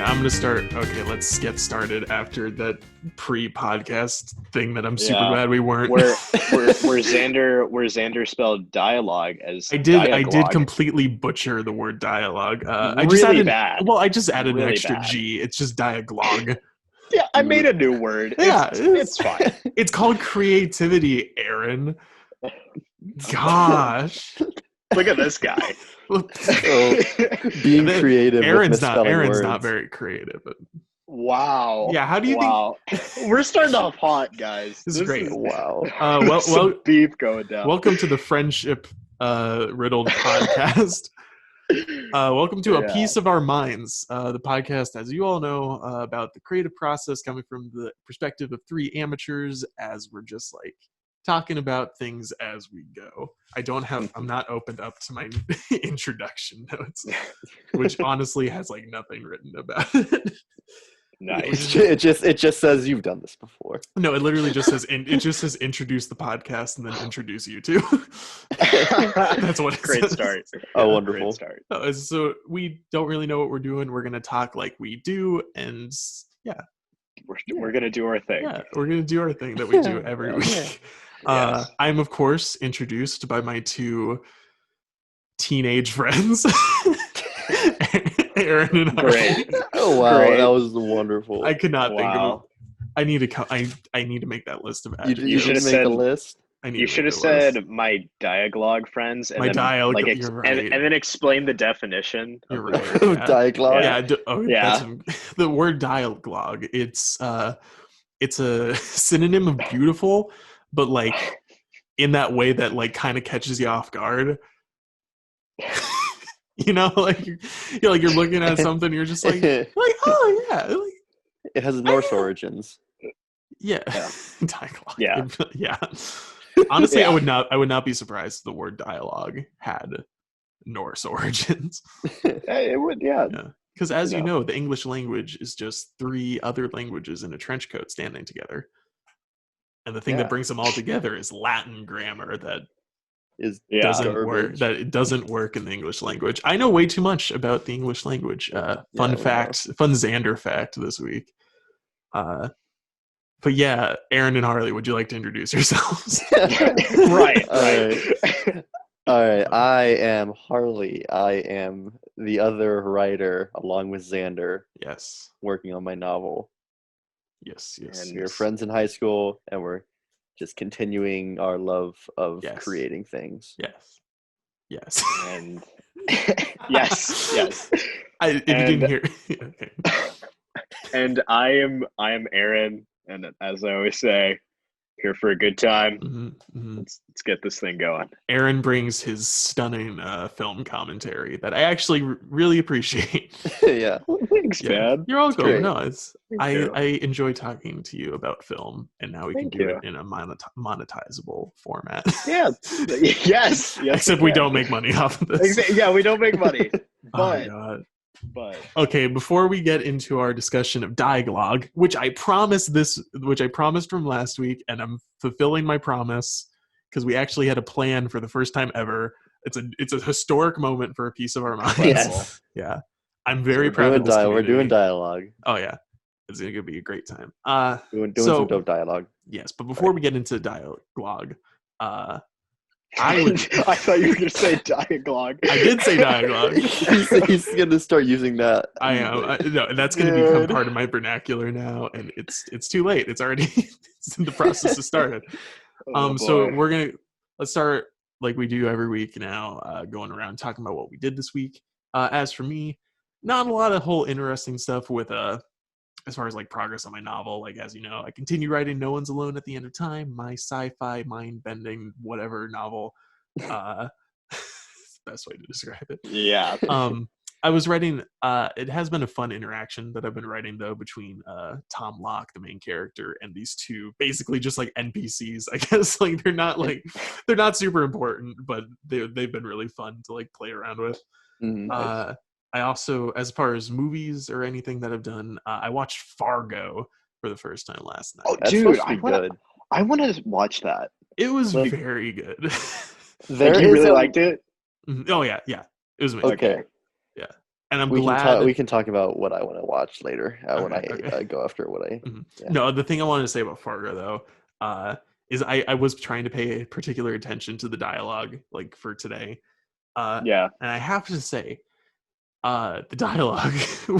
I'm gonna start. Okay, let's get started after that pre-podcast thing that I'm super glad we weren't. Where Zander spelled dialogue as I did dialogue. completely butcher the word dialogue. I Really just added bad. Well, I just added Really an extra bad. G. It's just dialogue. Yeah, I made a new word. Yeah, it's fine. It's called creativity, Aaron. Gosh. Look at this guy. Being creative. Aaron's with Aaron's words. not very creative. Wow. Yeah, how do you think we're starting off hot, guys? This is great. Wow. Well, beef going down. Welcome to the friendship riddled podcast. Welcome to A Piece of Our Minds, the podcast, as you all know, about the creative process coming from the perspective of three amateurs, as we're just like talking about things as we go. I'm not opened up to my introduction notes, which honestly has like nothing written about it. Nice. It just says you've done this before. No, it literally just says introduce the podcast and then introduce you two. That's what it Great says. start. Oh, wonderful. Great start. So we don't really know what we're doing. We're gonna talk like we do, and we're gonna do our thing. Yeah, we're gonna do our thing that we do every week. Yes. I'm of course introduced by my two teenage friends, Aaron and Harley. Great. Oh wow, Great. that was wonderful. I could not think of. Wow. I need to make that list of you adjectives. should should have make a said- list. You You should have said my dialogue friends, and My then dialogue- like you're right. and then explain the definition. You're of right. the word. Yeah. Dialogue. That's the word dialogue. It's a synonym of beautiful, but like in that way that like kind of catches you off guard. You know, like you're looking at something, you're just like oh yeah, like, It has Norse origins. yeah. Yeah. Dialogue. Yeah. Yeah. Honestly, Yeah. I would not be surprised if the word dialogue had Norse origins. It would, yeah. Yeah. Because as you You know, the English language is just three other languages in a trench coat standing together. And the thing Yeah. that brings them all together is Latin grammar that Is Yeah. doesn't work. garbage. That it doesn't work in the English language. I know way too much about the English language. Fun Zander fact this week. But yeah, Aaron and Harley, would you like to introduce yourselves? Right. All right. I am Harley. I am the other writer, along with Zander, Yes. working on my novel. Yes. And We were friends in high school, and we're just continuing our love of Yes. creating things. Yes. And yes. If you didn't hear, okay. And I am Aaron, and as I always say, here for a good time. Let's get this thing going. Aaron brings his stunning film commentary that I actually really appreciate. Yeah. Thanks, man. You're all great. good. No, you. I enjoy talking to you about film, and now we Thank can do you. it in a monetizable format. Yeah. Yes. Except we don't make money off of this. Yeah, we don't make money. Oh my But god. but Okay, before we get into our discussion of dialogue, which I promised from last week, and I'm fulfilling my promise because we actually had a plan for the first time ever. It's a historic moment for A Piece of Our Minds. Yes. Yeah, I'm very proud of this We're doing community. dialogue. Oh yeah, it's gonna be a great time. Doing So- some dope dialogue. Yes, but before we get into dialogue, I thought you were gonna say dialogue. I did say dialogue. He's gonna start using that. I am. No, that's going to become part of my vernacular now, and it's too late. It's already the process has started. So let's start like we do every week now, going around talking about what we did this week. As for me, not a lot of whole interesting stuff with as far as like progress on my novel. Like as you know, I continue writing No One's Alone at the End of Time, my sci-fi mind-bending whatever novel. Best way to describe it. Yeah. I was writing, it has been a fun interaction that I've been writing though between Tom Locke, the main character, and these two basically just like NPCs, I guess. Like they're not super important, but they've been really fun to like play around with. Nice. I also, as far as movies or anything that I've done, I watched Fargo for the first time last night. Oh, That's dude, supposed to be good. I want to watch that. It was like- very good. There Like, you is really a- liked it? Oh yeah, it was amazing. Okay. Yeah. And I'm we glad we can talk about what I want to watch later when I go after what I. Mm-hmm. Yeah. No, the thing I wanted to say about Fargo though, is I was trying to pay particular attention to the dialogue like for today. And I have to say, the dialogue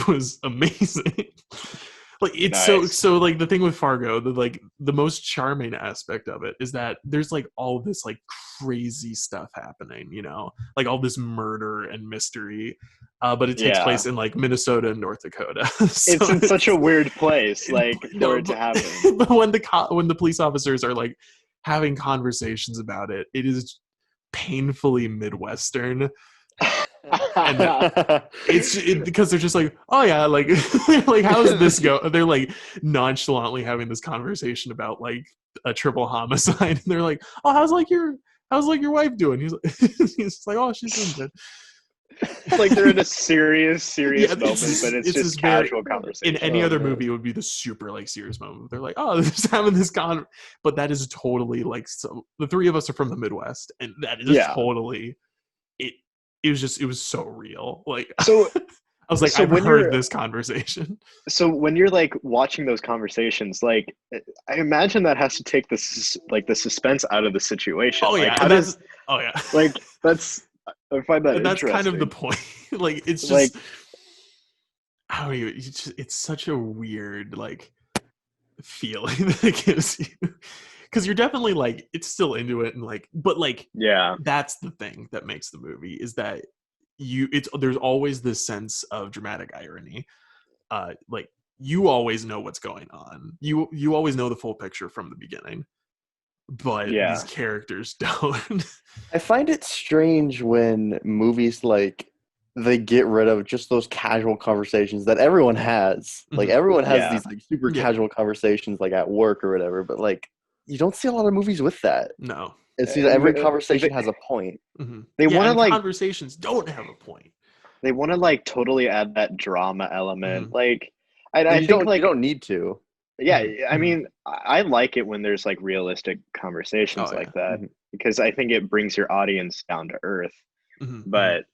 was amazing. Like it's so like the thing with Fargo, the most charming aspect of it is that there's like all this like crazy stuff happening, you know, like all this murder and mystery, but it takes place in like Minnesota and North Dakota. So it's in such a weird place, like for it to happen. But when the police officers are like having conversations about it, it is painfully Midwestern. And it's because they're just like, oh yeah, like like how's this go? They're like nonchalantly having this conversation about like a triple homicide, and they're like, oh, how's your wife doing? He's like, oh, she's doing good. It's like they're in a serious moment, but it's just casual conversation. In any other movie, it would be the super like serious moment. They're like, oh, they're just having this but that is totally like, so the three of us are from the Midwest, and that is totally it. It was so real. Like, so I was like, I've heard this conversation. So when you're like watching those conversations, like I imagine that has to take the suspense out of the situation. Oh like, yeah, like that's I find that that's kind of the point. Like it's just like, how you? It's such a weird like feeling that it gives you. Because you're definitely like, it's still into it, and like, but like, that's the thing that makes the movie is that there's always this sense of dramatic irony. Like you always know what's going on. You always know the full picture from the beginning, but these characters don't. I find it strange when movies like they get rid of just those casual conversations that everyone has. Like everyone has these like super casual conversations like at work or whatever, but like you don't see a lot of movies with that. No. It's every conversation has a point. Mm-hmm. They want to like conversations don't have a point. They want to like totally add that drama element. Like I think like you don't need to. Yeah, I mean, I like it when there's like realistic conversations like that because I think it brings your audience down to earth. But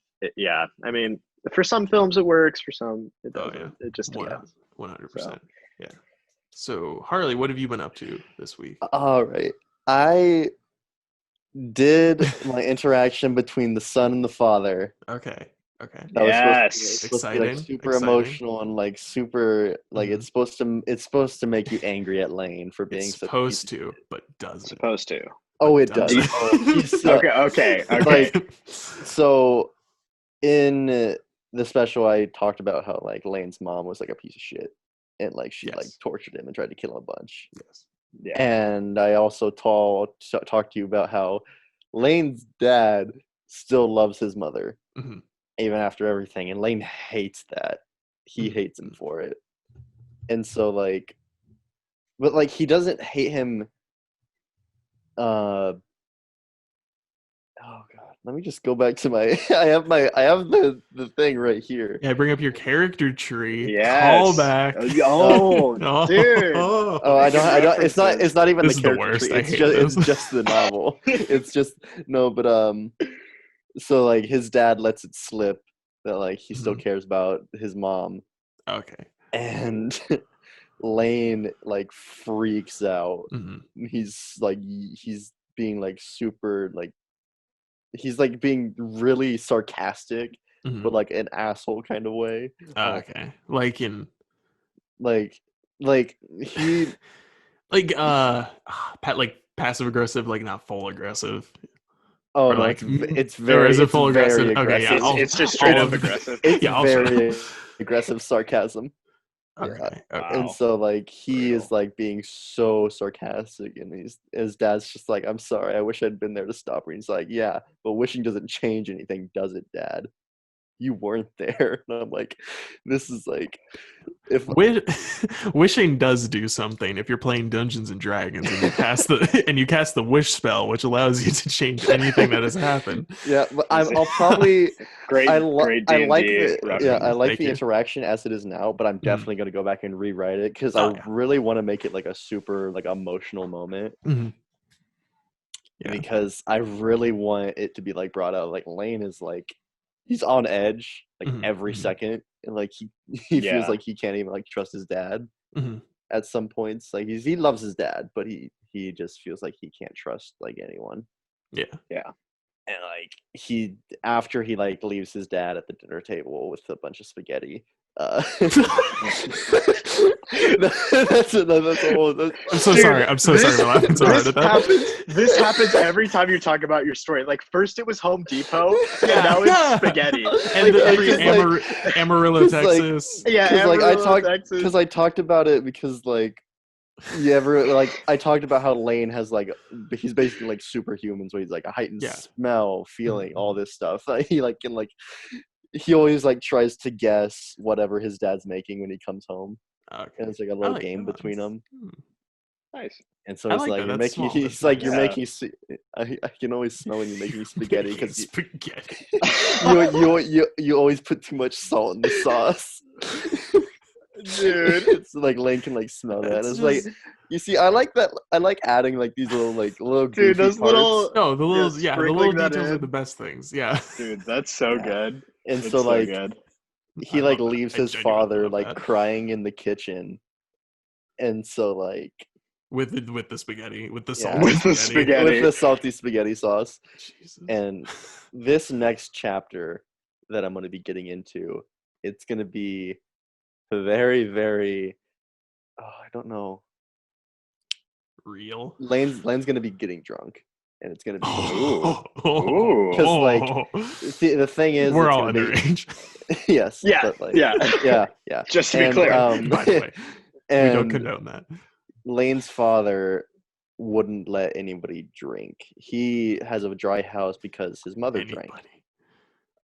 I mean, for some films it works, for some it doesn't. It just depends. 100%. Yeah. So, Harley, what have you been up to this week? All right. I did my interaction between the son and the father. Okay. That was exciting. Like super emotional and like super like it's supposed to make you angry at Lane for being supposed to, but doesn't. Supposed to. Oh, it does. Okay. Like, so in the special, I talked about how like Lane's mom was like a piece of shit. And like she like tortured him and tried to kill him a bunch. Yes. Yeah. And I also talked to you about how Lane's dad still loves his mother, even after everything. And Lane hates that. He hates him for it. And so like, but like he doesn't hate him. Oh god, let me just go back to my I have the thing right here. Yeah, bring up your character tree. Yes. Call back. Dude. I don't it's not even this the character worst. tree. It's just the novel. It's just no, but so like his dad lets it slip that like he still cares about his mom. Okay. And Lane like freaks out. He's being like super like he's like being really sarcastic, but like an asshole kind of way. Okay. Like in like he like passive aggressive, like not full aggressive. Oh, or no, like it's very is it full aggressive? Aggressive. Okay, yeah, it's just straight up aggressive. It's very aggressive sarcasm. Okay. And so like he is like being so sarcastic, and his dad's just like, I'm sorry, I wish I'd been there to stop her. And he's like, yeah, but wishing doesn't change anything, does it, Dad? You weren't there. And I'm like, this is like, if wishing does do something. If you're playing Dungeons and Dragons and you cast the wish spell, which allows you to change anything that has happened. Yeah, but I'll probably great. I like the the interaction as it is now, but I'm definitely going to go back and rewrite it because I really want to make it like a super like emotional moment. Yeah. Because I really want it to be like brought out. Like Lane is like he's on edge like every Mm-hmm. second, and like he feels like he can't even like trust his dad at some points. Like he loves his dad, but he just feels like he can't trust like anyone. Yeah. And like after he like leaves his dad at the dinner table with a bunch of spaghetti. That's all. I'm so sorry. I'm so sorry for laughing so hard at that. This happens every time you talk about your story. Like first it was Home Depot, and now it's spaghetti. And Amarillo, Texas. Because I talked about it because like you ever like I talked about how Lane has like he's basically like superhuman, so he's like a heightened smell, feeling, all this stuff. He like can like he always like tries to guess whatever his dad's making when he comes home. Okay. And it's like a little game between them. Nice. And so it's like you're making he's like you're making I can always smell when you're making spaghetti because spaghetti. you always put too much salt in the sauce. Dude, it's like Lane can like smell that. It's just, like you see, I like that. I like adding like these little dude, those parts. little the little details are the best things. Yeah, dude, that's so good. And so like he like leaves his father like crying in the kitchen, and so like with the spaghetti, with the salty spaghetti sauce. Jesus. And this next chapter that I'm going to be getting into, it's going to be very, very, I don't know. Real. Lane's gonna be getting drunk, and it's gonna be because like the thing is we're all underage. Yes. Yeah. But like, yeah. Just to be clear, by the way, we don't condone that. Lane's father wouldn't let anybody drink. He has a dry house because his mother drank. Okay.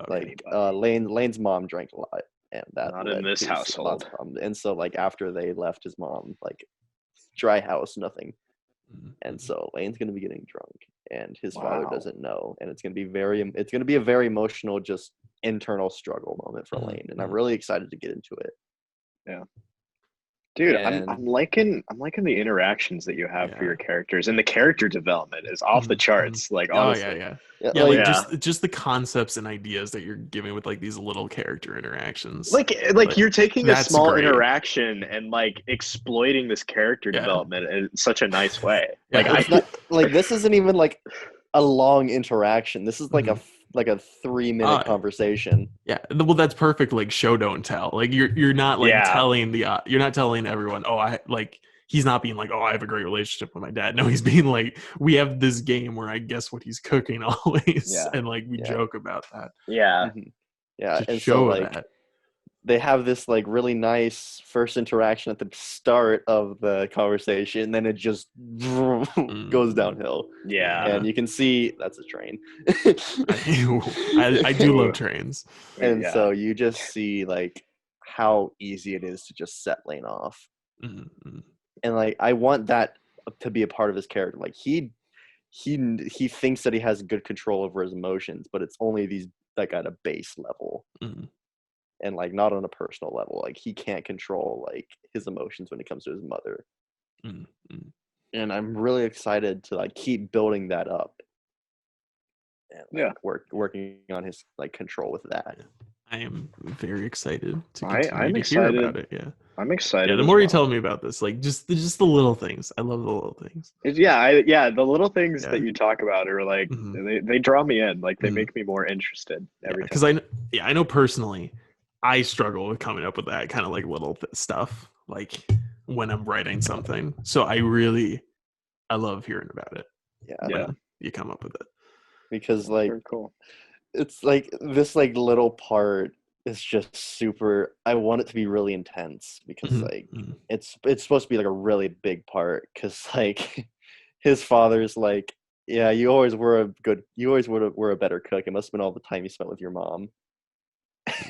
Like Lane's mom drank a lot. And that not in this household. And so like after they left his mom, like dry house, nothing. And so Lane's gonna be getting drunk, and his father doesn't know, and it's gonna be a very emotional, just internal struggle moment for Lane, and I'm really excited to get into it. Yeah. Dude, I'm liking the interactions that you have for your characters, and the character development is off the charts. Like honestly, just the concepts and ideas that you're giving with like these little character interactions. Like you're taking a small interaction and like exploiting this character development in such a nice way. Like this isn't even like a long interaction. This is like a 3-minute conversation. Yeah, well, that's perfect. Like show don't tell. Like you're not like telling you're not telling everyone. Oh, he's not being like, oh, I have a great relationship with my dad. No, he's being like, we have this game where I guess what he's cooking always, and like we joke about that. Yeah, yeah, and so like that. They have this like really nice first interaction at the start of the conversation, and then it just goes downhill. Yeah, and you can see that's a train. I do love trains, and so you just see like how easy it is to just set Lane off. And like I want that to be a part of his character. Like he thinks that he has good control over his emotions, but it's only these like at a base level. And like not on a personal level. Like he can't control like his emotions when it comes to his mother. And I'm really excited to like keep building that up. And working on his like control with that. I am very excited to continue to hear about it. Yeah, I'm excited. Yeah, the more you tell me about this, like just the little things. I love the little things. The little things that you talk about are like they draw me in. Like they make me more interested every time. Because I know personally, I struggle with coming up with that kind of like little stuff, like when I'm writing something. So I love hearing about it. Yeah, you come up with it because like very cool. It's like this like little part is just super. I want it to be really intense because like it's supposed to be like a really big part because like his father's like, yeah, you always were a better cook. It must have been all the time you spent with your mom.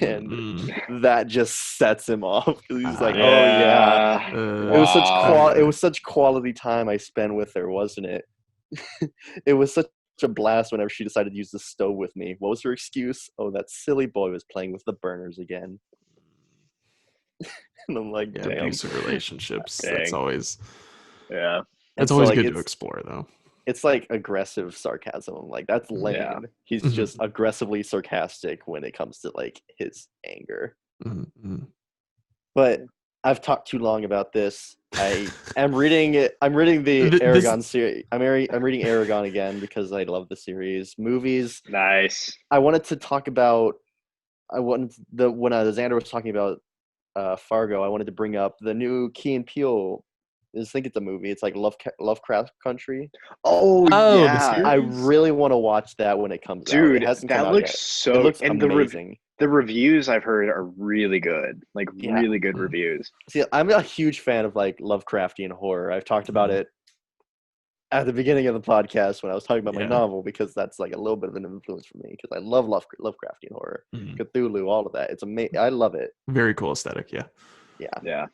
And that just sets him off because he's like, it was such quality time I spent with her, wasn't it? It was such a blast whenever she decided to use the stove with me. What was her excuse? Oh, that silly boy was playing with the burners again. And I'm like, damn. Abusive relationships. That's always that's always like, good to explore though. it's like aggressive sarcasm. Like that's Lane. Yeah. He's just aggressively sarcastic when it comes to like his anger. But I've talked too long about this. I'm reading the Aragon series. I'm reading Aragon again because I love the series. Movies. Nice. I wanted to talk about. When Zander was talking about Fargo, I wanted to bring up the new Key and Peele. I think it's a movie. It's like Lovecraft Country. Oh yeah, I really want to watch that when it comes out. Dude, It hasn't that come out looks yet. so. It looks and amazing. The reviews I've heard are really good. Like really good reviews. See, I'm a huge fan of like Lovecraftian horror. I've talked about it at the beginning of the podcast when I was talking about my novel, because that's like a little bit of an influence for me, because I love Lovecraftian horror, Cthulhu, all of that. It's amazing. I love it. Very cool aesthetic. Yeah.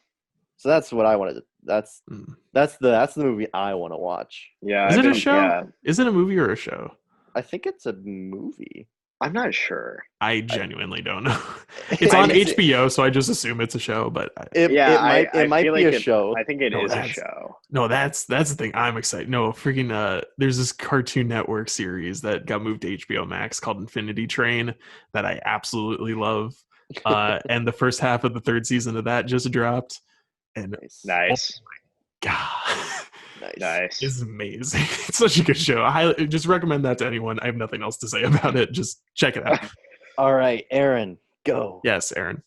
So that's what I wanted to. That's the movie I want to watch. Yeah. Is it a show? Yeah. Is it a movie or a show? I think it's a movie. I'm not sure. I genuinely don't know. It's on HBO, so I just assume it's a show. But it might be a show. I think it is a show. No, that's the thing. I'm excited. No, freaking there's this Cartoon Network series that got moved to HBO Max called Infinity Train that I absolutely love. And the first half of the third season of that just dropped. And nice. Oh my God. Nice. It's amazing. It's such a good show. I just recommend that to anyone. I have nothing else to say about it. Just check it out. All right, Aaron, go. Yes, Aaron.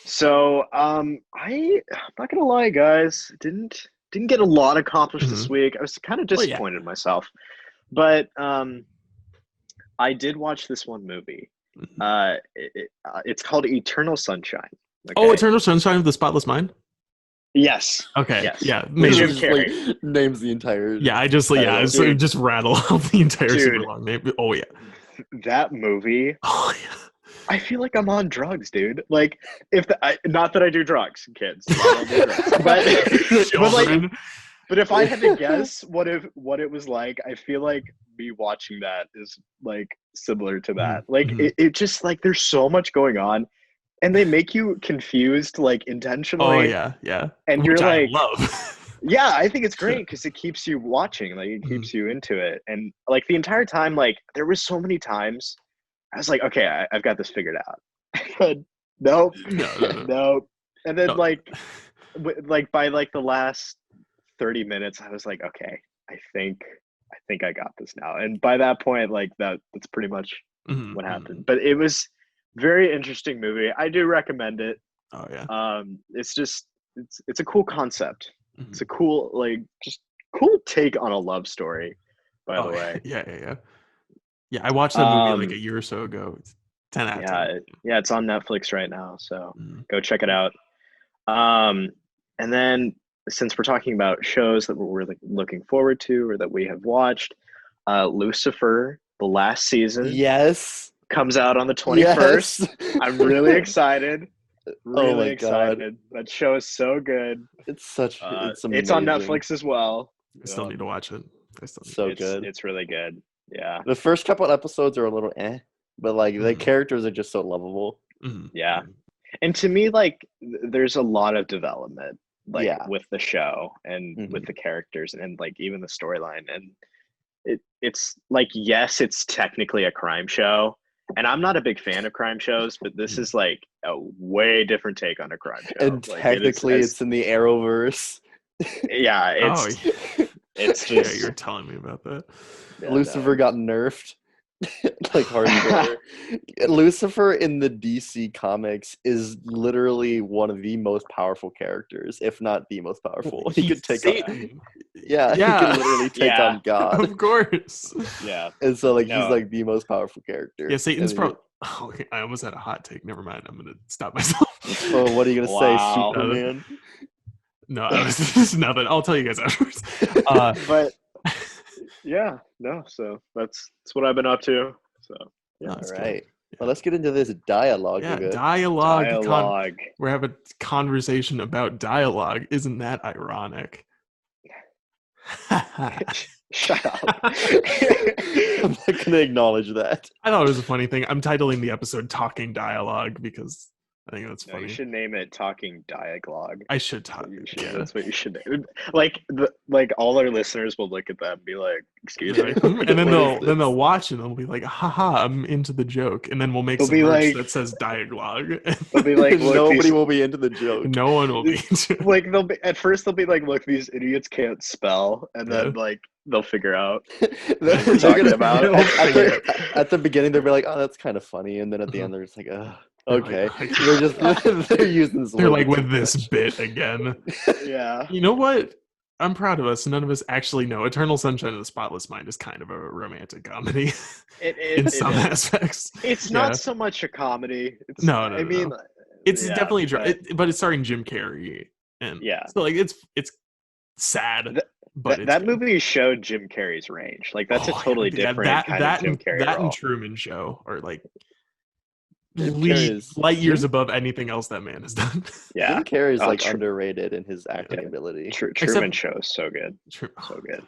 So, I'm not gonna lie, guys. Didn't get a lot accomplished this week. I was kind of disappointed in myself, but I did watch this one movie. It's called Eternal Sunshine. Okay? Oh, Eternal Sunshine of the Spotless Mind. Yes. Okay. Yes. Yeah. Jim Carrey names the entire. Yeah. I just just rattle off the entire super long name. Oh yeah. That movie. Oh yeah. I feel like I'm on drugs, dude. Like not that I do drugs, kids. I don't do drugs. But if I had to guess what it was like, I feel like me watching that is like similar to that. Like it just like there's so much going on. And they make you confused, like intentionally. Oh yeah. And which you're like, I love. Yeah, I think it's great because it keeps you watching, like it keeps you into it. And like the entire time, like there was so many times I was like, okay, I've got this figured out. But nope. Nope. And then like by like the last 30 minutes, I was like, okay, I think I got this now. And by that point, like that's pretty much what happened. But it was very interesting movie. I do recommend it. Oh yeah. It's just it's a cool concept. It's a cool just cool take on a love story. By the way. Yeah. I watched that movie like a year or so ago. It's 10 out of 10. Yeah, it's on Netflix right now, so go check it out. And then since we're talking about shows that we're really looking forward to or that we have watched, Lucifer, the last season. Yes. Comes out on the 21st. Yes. I'm really excited. Really excited. God. That show is so good. It's it's amazing. It's on Netflix as well. I still need to watch it. Good. It's really good. Yeah. The first couple episodes are a little but like the characters are just so lovable. Yeah. And to me, like there's a lot of development with the show and with the characters and like even the storyline. And it's like, yes, it's technically a crime show. And I'm not a big fan of crime shows, but this is like a way different take on a crime show. And like, technically, it's in the Arrowverse. Yeah, it's just. Yeah, you're telling me about that. Yeah, Lucifer got nerfed. Like hardcore. Lucifer in the DC comics is literally one of the most powerful characters, if not the most powerful. He could take on. Yeah, he could literally take on God. Of course. Yeah. And so like he's like the most powerful character. Yeah, Satan's probably. Oh, okay. I almost had a hot take. Never mind. I'm gonna stop myself. Oh, what are you gonna say, Superman? No, this is nothing. I'll tell you guys afterwards. But yeah, no. So that's what I've been up to. So yeah. All right. Yeah. Well, let's get into this dialogue. Yeah, dialogue. We're having a conversation about dialogue. Isn't that ironic? Shut up. I'm not gonna acknowledge that. I thought it was a funny thing. I'm titling the episode "Talking Dialogue" because I think that's No, funny. you should name it Talking Dialogue. I should talk. Yeah. That's what you should name it. Like all our listeners will look at that and be like, "Excuse me," and then they'll watch it and they'll be like, "Haha, I'm into the joke," and then we'll make some merch that says Dialogue. They'll be like, nobody will be into the joke. No one will be into it. Like at first they'll be like, "Look, these idiots can't spell," and then like they'll figure out what we're talking about. At the beginning, they'll be like, "Oh, that's kind of funny," and then at the end, they're just like, "Oh, okay." They're using this. They're like with this bit again. Yeah. You know what? I'm proud of us. None of us actually know. Eternal Sunshine of the Spotless Mind is kind of a romantic comedy in some aspects. It's not so much a comedy. No. It's definitely but it's starring Jim Carrey, and so like it's sad. But that movie showed Jim Carrey's range. Like that's a totally different kind of Jim Carrey that role. and Truman Show are like light years above anything else that man has done. Yeah, Jim Carrey's like underrated in his acting ability. Truman Show is so good, so good.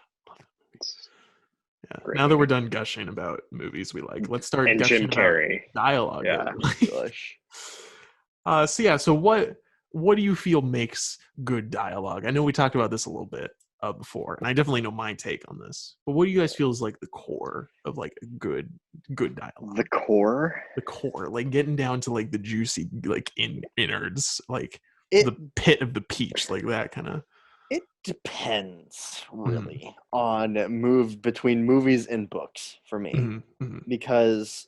Yeah. Now that we're done gushing about movies we like, let's start and gushing Jim Carrey about dialogue. Yeah. So what do you feel makes good dialogue? I know we talked about this a little bit before, and I definitely know my take on this. But what do you guys feel is like the core of like a good dialogue? The core, like getting down to like the juicy like innards, like the pit of the peach, like that kind of. It depends really on between movies and books for me, because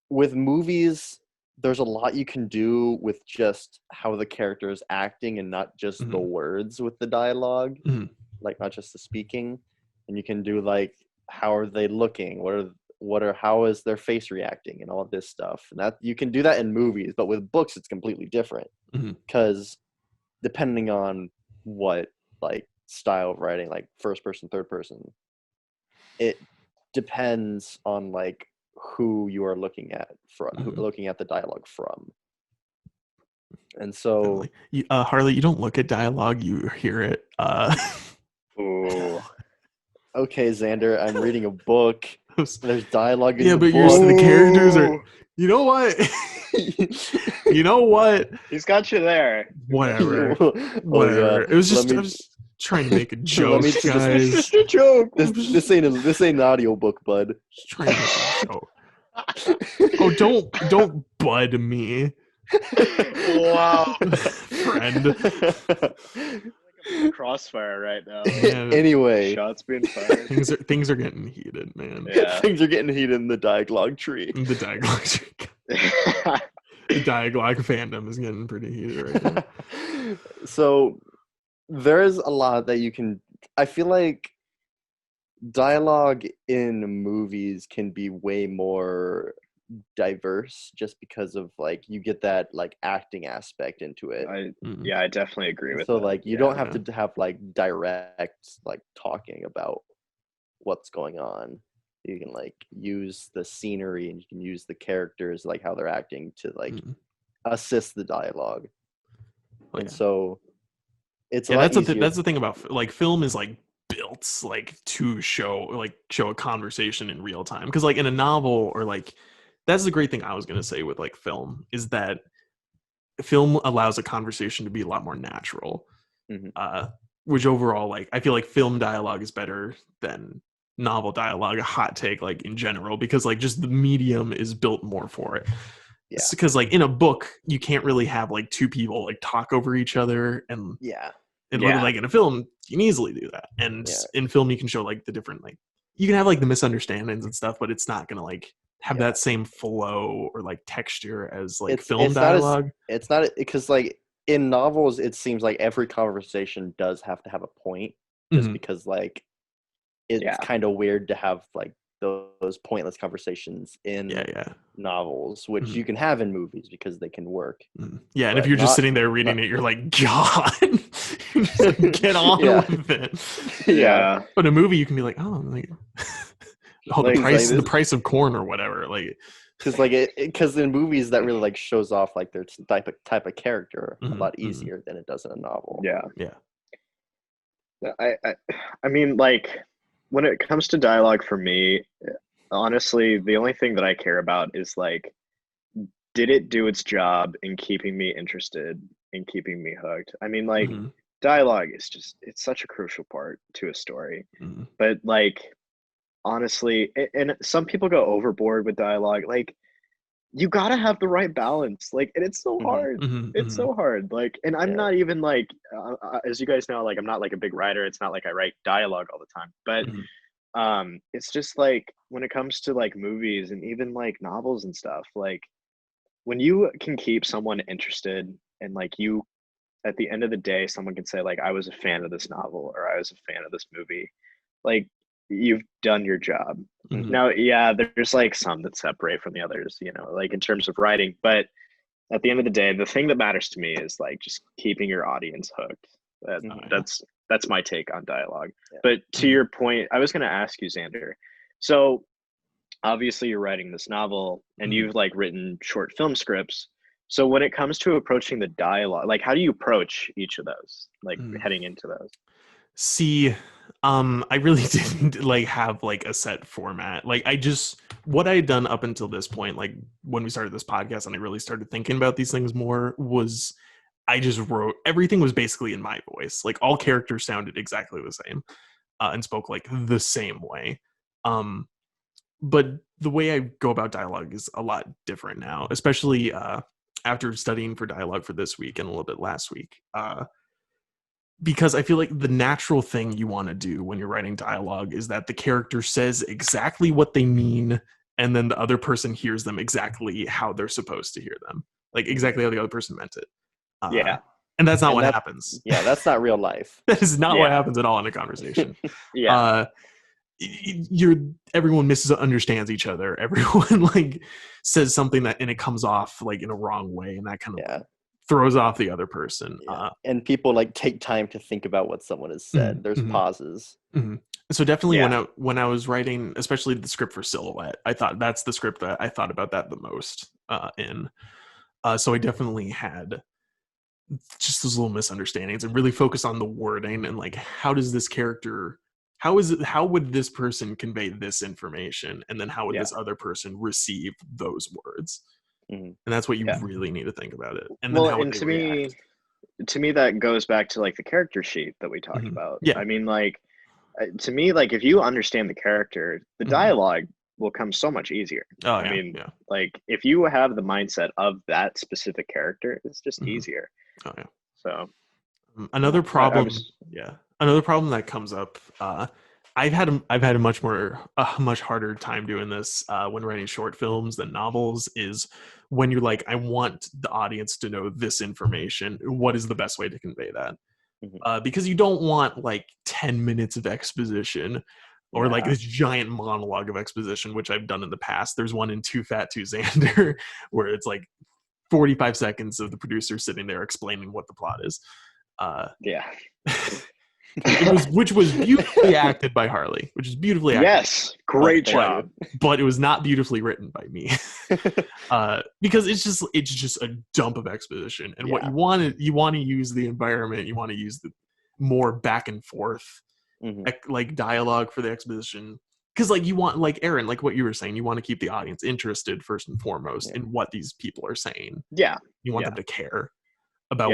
with movies there's a lot you can do with just how the character is acting and not just the words with the dialogue, like not just the speaking. And you can do like how are they looking, how is their face reacting and all of this stuff. And that you can do that in movies, but with books it's completely different, because depending on what like style of writing, like first person, third person, it depends on like who you are looking at looking at the dialogue from. And so Harley, you don't look at dialogue, you hear it. Ooh. Okay, Zander, I'm reading a book. There's dialogue in the but book. The characters are, you know what? You know what? He's got you there. Whatever. It was just I was trying to make a joke, guys. It's just a joke. This ain't an audio book, bud. Just trying to make a joke. Oh, don't bud me. Wow. Friend. Crossfire right now. Anyway, shots being fired. Things are getting heated, man. Yeah. Things are getting heated in the dialogue tree. The dialogue fandom is getting pretty heated right now. So there's a lot that you can. I feel like dialogue in movies can be way more diverse just because of like you get that like acting aspect into it. I definitely agree with so that. Like you don't have to have like direct like talking about what's going on. You can like use the scenery and you can use the characters, like how they're acting, to like assist the dialogue. And so it's a lot easier. That's the thing about like film is like built like to show a conversation in real time, because like in a novel or like that's the great thing I was going to say with like film is that film allows a conversation to be a lot more natural, which overall like I feel like film dialogue is better than novel dialogue, a hot take like in general, because like just the medium is built more for it. Because like in a book you can't really have like two people like talk over each other, and like in a film you can easily do that, and in film you can show like the different, like you can have like the misunderstandings and stuff, but it's not gonna like have that same flow or like texture as like film dialogue. It's not, because like in novels it seems like every conversation does have to have a point, just because like it's kind of weird to have like those pointless conversations in novels, which you can have in movies because they can work. And if you're just sitting there reading it, you're like, God, just like, get on with it. But a movie you can be like, oh, like, the price of corn or whatever, like, because in movies that really like shows off like their type of character a lot easier than it does in a novel. I mean, like, when it comes to dialogue for me, honestly, the only thing that I care about is like did it do its job in keeping me interested and keeping me hooked? I mean, like, dialogue is just, it's such a crucial part to a story. But like, honestly, and some people go overboard with dialogue. Like, you gotta have the right balance. Like, and it's so hard. It's so hard. Like, and I'm not even like, as you guys know, like, I'm not like a big writer. It's not like I write dialogue all the time. But it's just like when it comes to like movies and even like novels and stuff, like when you can keep someone interested and like you, at the end of the day, someone can say like, I was a fan of this novel or I was a fan of this movie, like, you've done your job. Now, yeah, there's like some that separate from the others, you know, like in terms of writing, but at the end of the day, the thing that matters to me is like just keeping your audience hooked. That's my take on dialogue. But to your point, I was going to ask you, Zander, so obviously you're writing this novel and you've like written short film scripts. So when it comes to approaching the dialogue, like how do you approach each of those, like heading into those? See, I really didn't like have like a set format. Like what I had done up until this point, like when we started this podcast and I really started thinking about these things more, was I just wrote, everything was basically in my voice. Like all characters sounded exactly the same and spoke like the same way. But the way I go about dialogue is a lot different now, especially after studying for dialogue for this week and a little bit last week. Because I feel like the natural thing you want to do when you're writing dialogue is that the character says exactly what they mean, and then the other person hears them exactly how they're supposed to hear them, like exactly how the other person meant it. And that's not what happens. Yeah, that's not real life. That is not what happens at all in a conversation. Everyone misunderstands each other. Everyone like says something that, and it comes off like in a wrong way, and that kind of throws off the other person. And people like take time to think about what someone has said. There's pauses. So definitely when I was writing, especially the script for Silhouette, I thought that's the script that I thought about that the most in. So I definitely had just those little misunderstandings and really focus on the wording and like, how would this person convey this information, and then how would this other person receive those words? And that's what you really need to think about it. And then how would they react? To me, that goes back to like the character sheet that we talked about. I mean, like, to me, like if you understand the character, the dialogue will come so much easier. I mean, like if you have the mindset of that specific character, it's just easier. So another problem that comes up, I've had a much harder time doing this when writing short films than novels, is when you're like, I want the audience to know this information. What is the best way to convey that? Because you don't want like 10 minutes of exposition or like this giant monologue of exposition, which I've done in the past. There's one in Too Fat, Too Zander where it's like 45 seconds of the producer sitting there explaining what the plot is. Which was beautifully acted by Harley, which is beautifully acted. Yes, great job. But it was not beautifully written by me, because it's just a dump of exposition. And what you want to use the environment, you want to use the more back and forth, like dialogue for the exposition. Because like you want, like Aaron, like what you were saying, you want to keep the audience interested first and foremost in what these people are saying. You want them to care about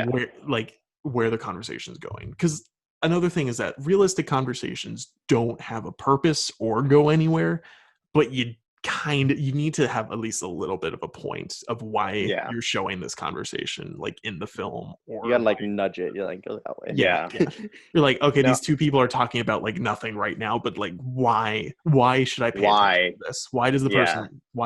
where the conversation is going. Because another thing is that realistic conversations don't have a purpose or go anywhere, but you need to have at least a little bit of a point of why you're showing this conversation like in the film. Or you gotta like nudge it. You like go that way. You're like, okay, these two people are talking about like nothing right now, but like why should I pay attention to this? Why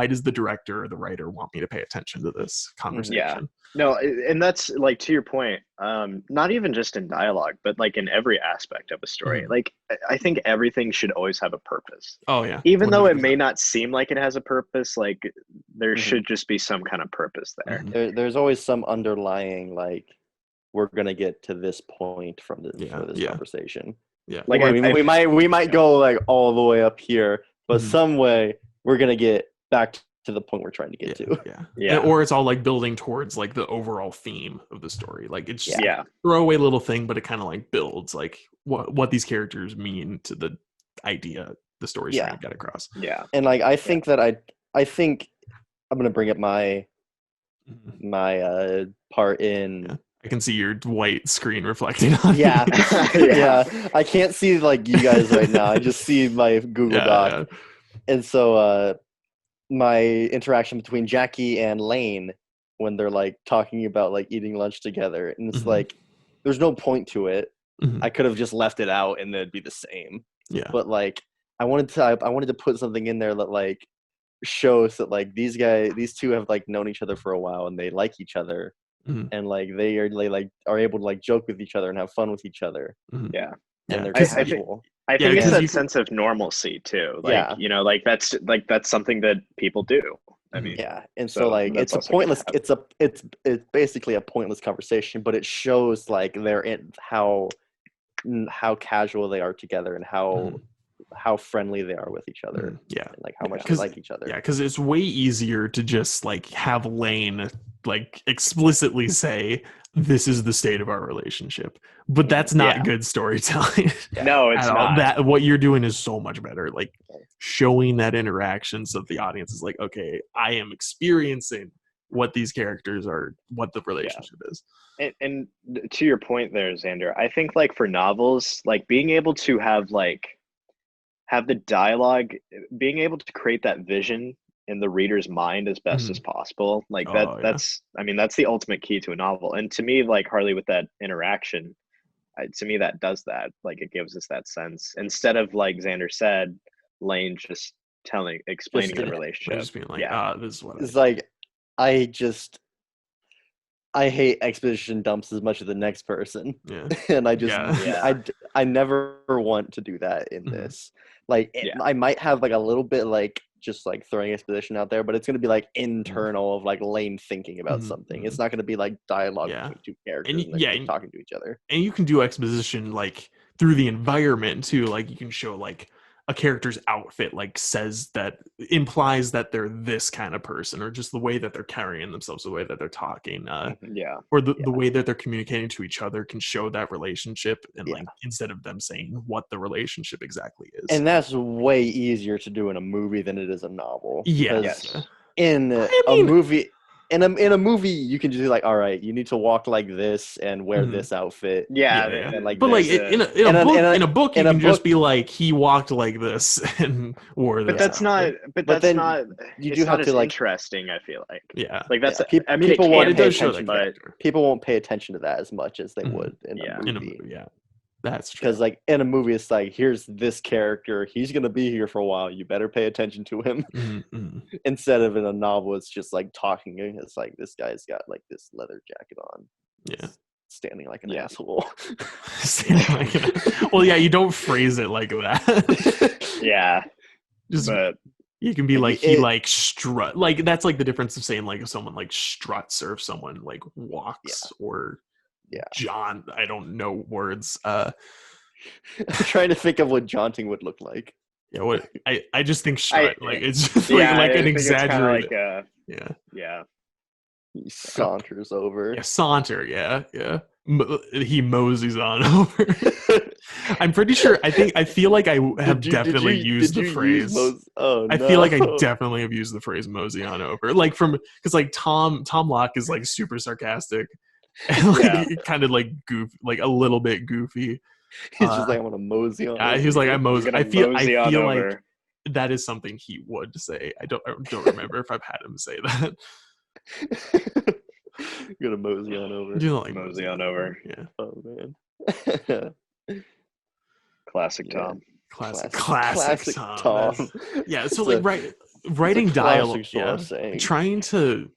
does the director or the writer want me to pay attention to this conversation? No, and that's like, to your point, not even just in dialogue, but like in every aspect of a story. Like I think everything should always have a purpose. Even 100%. Though it may not seem like it has a purpose, like there should just be some kind of purpose there. There's always some underlying, like, we're gonna get to this point from this conversation. Like we might go like all the way up here, but some way we're gonna get back to the point we're trying to get to. Or it's all like building towards like the overall theme of the story. Like it's just throwaway little thing, but it kind of like builds like what these characters mean to the idea the story's trying to get across. And like I think I'm gonna bring up my my part in. Yeah. I can see your white screen reflecting on Yeah. me. Yeah. I can't see like you guys right now. I just see my Google Doc. Yeah. And so my interaction between Jackie and Lane when they're like talking about like eating lunch together, and it's like there's no point to it. I could have just left it out and it'd be the same. Yeah. But like I wanted to put something in there that like shows that like these two have like known each other for a while and they like each other. And like they are able to like joke with each other and have fun with each other. Yeah. And they're casual. I think it's that sense of normalcy too. Like, you know, like that's something that people do. I mean, and so like it's a pointless. It's basically a pointless conversation, but it shows like they're in how casual they are together and how friendly they are with each other. Yeah, and like how much they like each other. Yeah, because it's way easier to just like have Lane like explicitly say this is the state of our relationship, but that's not good storytelling. No, it's not. That what you're doing is so much better. Like showing that interaction so that the audience is like, okay, I am experiencing what these characters are, what the relationship is. And to your point there, Zander, I think like for novels, like being able to have the dialogue, being able to create that vision in the reader's mind as best as possible, like that's I mean that's the ultimate key to a novel. And to me, like Harley with that interaction, to me that does that. Like it gives us that sense instead of like Zander said, Lane just explaining the relationship, just being like, this is what it's like. I hate exposition dumps as much as the next person. Yeah. And I never want to do that in this. Like I might have like a little bit like just like throwing exposition out there, but it's going to be like internal of like Lane thinking about something. It's not going to be like dialogue between two characters and talking to each other. And you can do exposition like through the environment too. Like you can show like a character's outfit like says that implies that they're this kind of person, or just the way that they're carrying themselves, the way that they're talking, or the way that they're communicating to each other can show that relationship, and like instead of them saying what the relationship exactly is. And that's way easier to do in a movie than it is a novel. Yes. In a movie, in a movie, you can just be like, all right, you need to walk like this and wear this outfit. And like, but like in a book, you can just be like, he walked like this and wore this. But that's outfit. not. But that's not. You do have to like interesting. I feel like. Like that's. I mean, people won't pay attention, but people won't pay attention to that as much as they would in a movie. That's true. Because like in a movie, it's like, here's this character. He's gonna be here for a while. You better pay attention to him. Instead of in a novel, it's just like talking. It's like this guy's got like this leather jacket on. Standing like an asshole. Well, you don't phrase it like that. Just but you can be like he like strut. Like that's like the difference of saying like if someone like struts or if someone like walks or. John, I don't know words. I'm trying to think of what jaunting would look like. Yeah, what I just think strut, like it's just like an exaggerated. He saunters over. Saunter. He moseys on over. I'm pretty sure. I feel like I have definitely used the phrase. I feel like I definitely have used the phrase mosey on over. Like because like Tom Locke is like super sarcastic. And like kind of like goofy, like a little bit goofy. He's just like, I want to mosey on. He's like, I feel like that is something he would say. I don't remember if I've had him say that. You're gonna mosey on over. Do you like mosey on over? Yeah. Oh man. Classic Tom. Classic Tom. Yeah. So like writing dialogue. Trying to.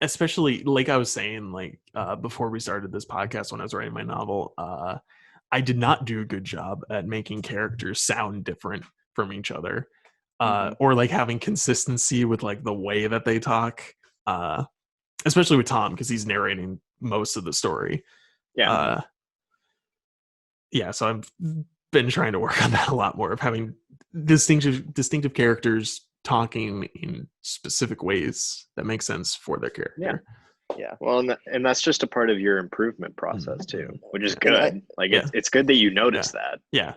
Especially like I was saying, like before we started this podcast, when I was writing my novel, I did not do a good job at making characters sound different from each other, or like having consistency with like the way that they talk, especially with Tom because he's narrating most of the story. So I've been trying to work on that a lot more, of having distinctive characters talking in specific ways that make sense for their character. Well, and that's just a part of your improvement process too, which is good. It's good that you notice that. Yeah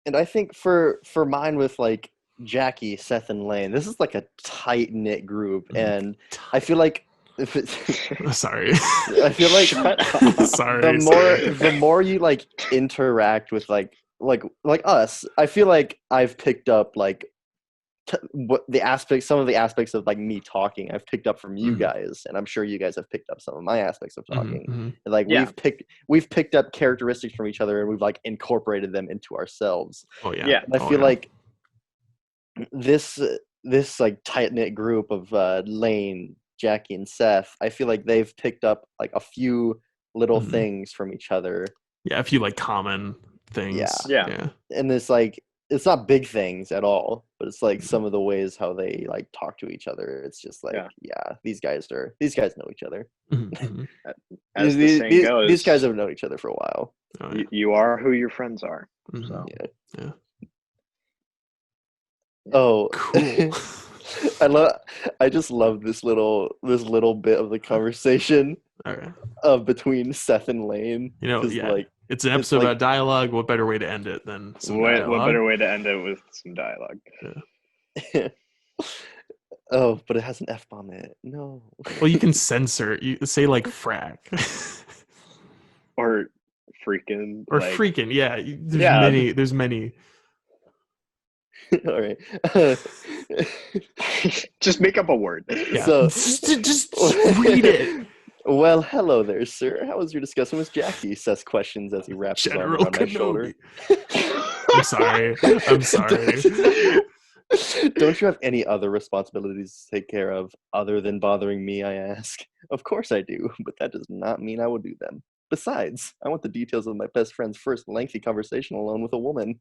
And I think for mine with like Jackie, Seth, and Lane. This is like a tight knit group, and I feel like if sorry, I feel like the more you like interact with like us, I feel like I've picked up like some of the aspects of like me talking I've picked up from you guys, and I'm sure you guys have picked up some of my aspects of talking. And like we've picked up characteristics from each other, and we've like incorporated them into ourselves. And I feel like this like tight-knit group of Lane, Jackie, and Seth, I feel like they've picked up like a few little things from each other. A few like common things. And it's not big things at all, but it's like some of the ways how they like talk to each other. It's just like, these guys know each other. As the saying goes, these guys have known each other for a while. You are who your friends are. So. Oh, cool. I just love this little bit of the conversation between Seth and Lane. Like, it's an episode about dialogue. What better way to end it than some dialogue? What better way to end it with some dialogue? Oh, but it has an F-bomb in it. No. Well, you can censor it. You say like frack. Or freaking. Or like, freaking, yeah. There's many. All right. Just make up a word. Yeah. So just read it. Well, hello there, sir. How was your discussion with Jackie? Seth's questions as he wraps his arm around my shoulder. I'm sorry. Don't you have any other responsibilities to take care of other than bothering me, I ask? Of course I do, but that does not mean I will do them. Besides, I want the details of my best friend's first lengthy conversation alone with a woman.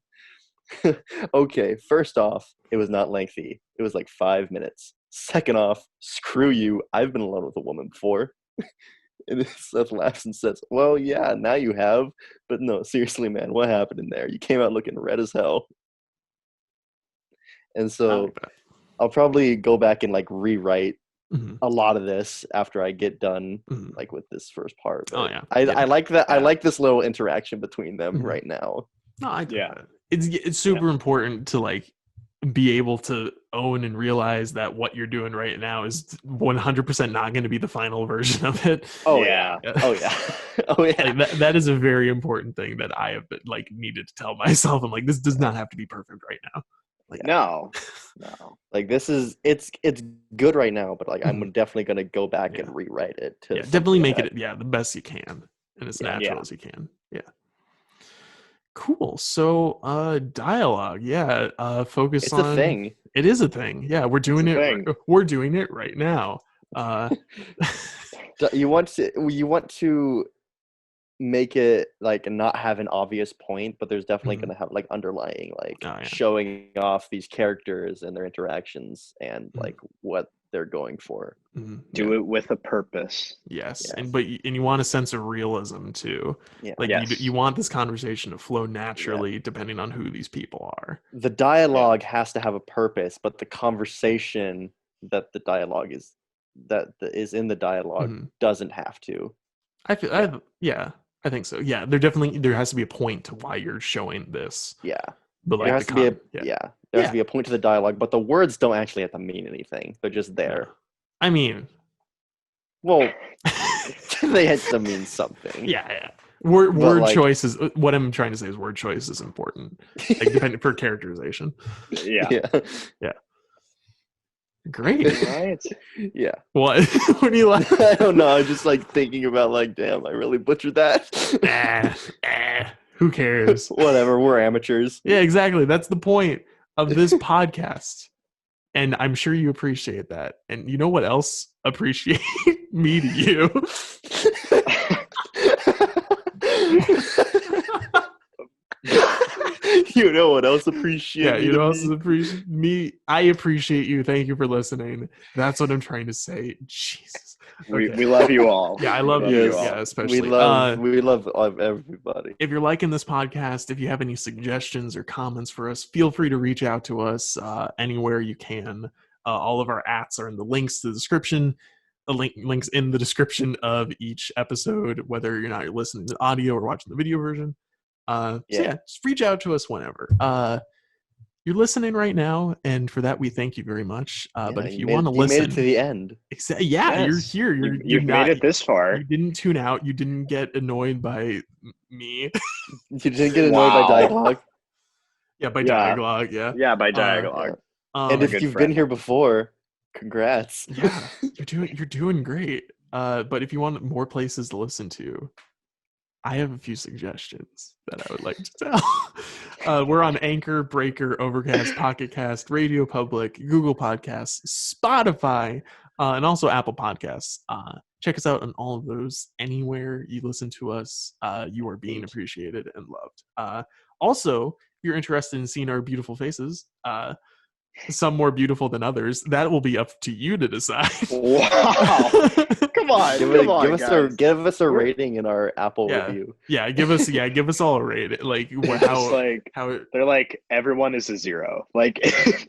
Okay, first off, it was not lengthy. It was like 5 minutes. Second off, screw you. I've been alone with a woman before. And Seth laughs and says, well, yeah, now you have. But no, seriously, man, what happened in there? You came out looking red as hell. And so I'll probably go back and like rewrite a lot of this after I get done like with this first part. But I like that. I like this little interaction between them right now. No, I do. It's super important to like be able to own and realize that what you're doing right now is 100% not going to be the final version of it. Oh yeah. Like, that is a very important thing that I have like needed to tell myself. I'm like, this does not have to be perfect right now. Like, no. Like this is it's good right now, but like I'm definitely gonna go back and rewrite it to definitely make it the best you can and as natural as you can. Cool. So dialogue, focus it's on a thing. It is a thing. Yeah, we're doing we're doing it right now. You want to make it like not have an obvious point, but there's definitely going to have like underlying like showing off these characters and their interactions and like what they're going for. Do it with a purpose. Yes. And you want a sense of realism too. Like you want this conversation to flow naturally depending on who these people are. The dialogue has to have a purpose, but the conversation that the dialogue is in the dialogue doesn't have to. I think so. Yeah, there has to be a point to why you're showing this. Yeah. But like there has to be a point to the dialogue, but the words don't actually have to mean anything. They're just there. I mean, well, they had to mean something. Yeah. Word choice is what I'm trying to say is word choice is important. Like depending for characterization. Yeah. Great. Right. Yeah. What? What do you like? I don't know. I'm just like thinking about like, damn, I really butchered that. Who cares? Whatever. We're amateurs. Yeah, exactly. That's the point of this podcast. And I'm sure you appreciate that. And you know what else appreciate me to you? You know what else appreciate me? Yeah, you know what else appreciate me? I appreciate you. Thank you for listening. That's what I'm trying to say. Jesus. Okay. We love you all. Yeah, I love you. Yeah, especially. We love everybody. If you're liking this podcast, if you have any suggestions or comments for us, feel free to reach out to us anywhere you can. All of our @s are in the links to the description. The links in the description of each episode, whether you're not listening to audio or watching the video version. So just reach out to us whenever. you're listening right now, and for that we thank you very much. But if you want to you listen, made it to the end. Yes. You're here. You've made it this far. You didn't tune out. You didn't get annoyed by me. You didn't get annoyed by dialogue. Yeah, by dialogue. Yeah. Yeah, by dialogue. And if you've been here before, congrats. Yeah, you're doing great. But if you want more places to listen to, I have a few suggestions that I would like to tell. We're on Anchor, Breaker, Overcast, Pocket Cast, RadioPublic, Google Podcasts, Spotify, and also Apple Podcasts. Check us out on all of those. Anywhere you listen to us, you are being appreciated and loved. Also, if you're interested in seeing our beautiful faces, some more beautiful than others, that will be up to you to decide. Wow. Come on, give us a rating in our Apple review. Yeah, give us all a rating. Like how they're like everyone is a 0. Like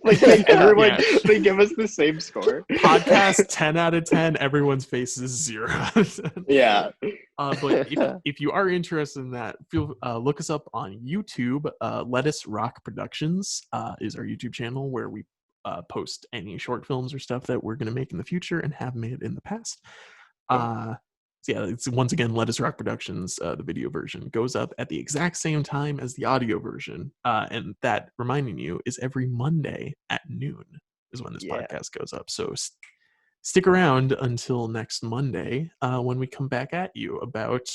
everyone they give us the same score. Podcast 10 out of 10, everyone's face is 0 out of 10. Yeah. But if you are interested in that, look us up on YouTube. Lettuce Rock Productions is our YouTube channel where we post any short films or stuff that we're going to make in the future and have made in the past. So yeah, it's once again Lettuce Rock Productions. The video version goes up at the exact same time as the audio version, and that, reminding you, is every Monday at noon is when this podcast goes up. So stick around until next Monday when we come back at you about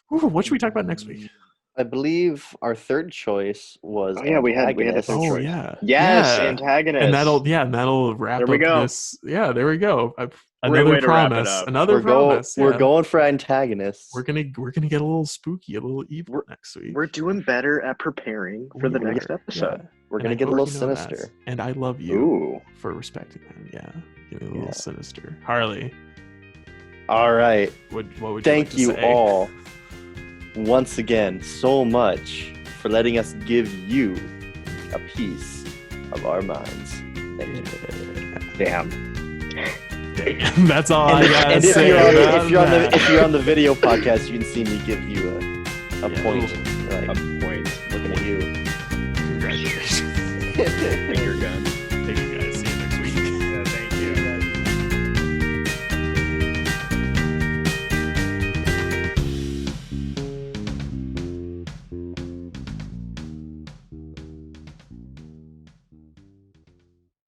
what should we talk about next week? I believe our third choice was we had a third choice. Antagonist. And that'll wrap there we up go. this. Yeah, there we go. Another promise. We're going for antagonists. We're gonna get a little spooky, a little evil next week. We're doing better at preparing for the next episode. Yeah. We're gonna get a little sinister. And I love you for respecting that. Yeah, getting a little sinister. Harley. All right. What would Thank you like to say? All once again so much for letting us give you a piece of our minds. Thank you. Damn. That's all I gotta and say. If you're on the video podcast, you can see me give you a point. A point. Looking at you. Congratulations. Finger gun.